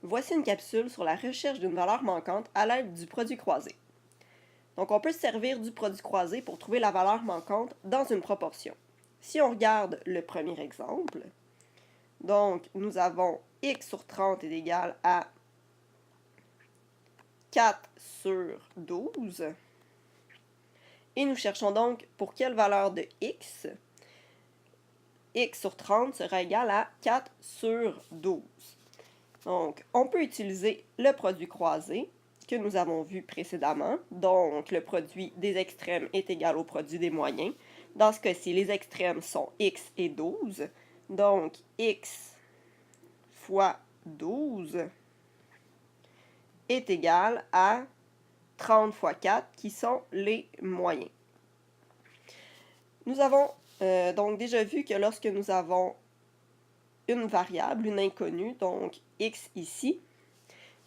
Voici une capsule sur la recherche d'une valeur manquante à l'aide du produit croisé. Donc, on peut se servir du produit croisé pour trouver la valeur manquante dans une proportion. Si on regarde le premier exemple, donc nous avons x sur 30 est égal à 4 sur 12. Et nous cherchons donc pour quelle valeur de x sur 30 sera égal à 4 sur 12. Donc, on peut utiliser le produit croisé que nous avons vu précédemment. Donc, le produit des extrêmes est égal au produit des moyens. Dans ce cas-ci, les extrêmes sont x et 12. Donc, x fois 12 est égal à 30 fois 4, qui sont les moyens. Nous avons donc déjà vu que lorsque nous avons une variable, une inconnue, donc x ici,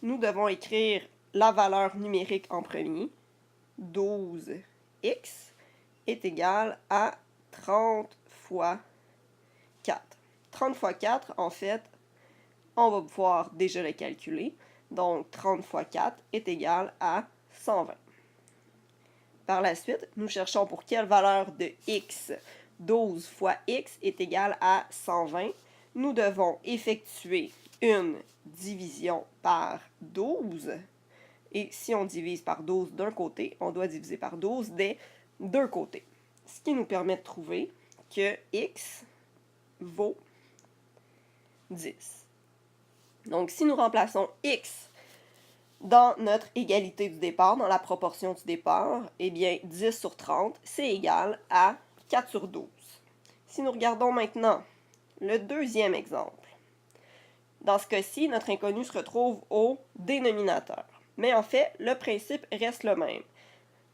nous devons écrire la valeur numérique en premier. 12x est égal à 30 fois 4. 30 fois 4, en fait, on va pouvoir déjà le calculer. Donc, 30 fois 4 est égal à 120. Par la suite, nous cherchons pour quelle valeur de x 12 fois x est égal à 120. Nous devons effectuer une division par 12. Et si on divise par 12 d'un côté, on doit diviser par 12 des deux côtés. Ce qui nous permet de trouver que x vaut 10. Donc, si nous remplaçons x dans notre égalité du départ, dans la proportion du départ, eh bien, 10 sur 30, c'est égal à 4 sur 12. Si nous regardons maintenant le deuxième exemple, dans ce cas-ci, notre inconnu se retrouve au dénominateur. Mais en fait, le principe reste le même.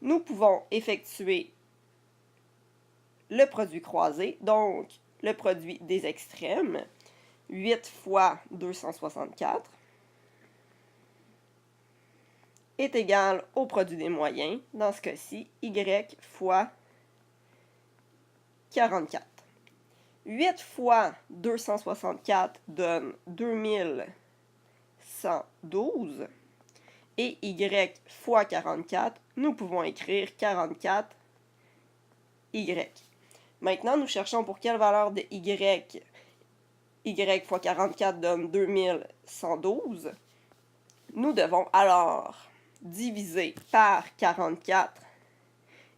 Nous pouvons effectuer le produit croisé, donc le produit des extrêmes, 8 fois 264, est égal au produit des moyens, dans ce cas-ci, y fois 44. 8 fois 264 donne 2112. Et y fois 44, nous pouvons écrire 44y. Maintenant, nous cherchons pour quelle valeur de y. Y fois 44 donne 2112. Nous devons alors diviser par 44.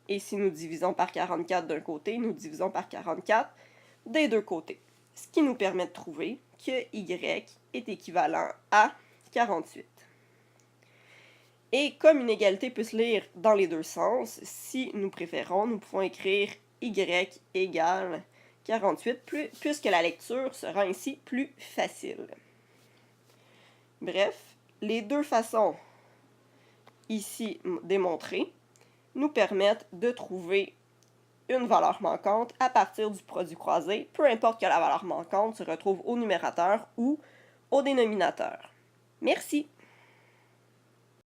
Et si nous divisons par 44 d'un côté, nous divisons par 44 des deux côtés. Ce qui nous permet de trouver que y est équivalent à 48. Et comme une égalité peut se lire dans les deux sens, si nous préférons, nous pouvons écrire y égale 48, puisque la lecture sera ainsi plus facile. Bref, les deux façons ici démontrées nous permettent de trouver une valeur manquante à partir du produit croisé, peu importe que la valeur manquante se retrouve au numérateur ou au dénominateur. Merci!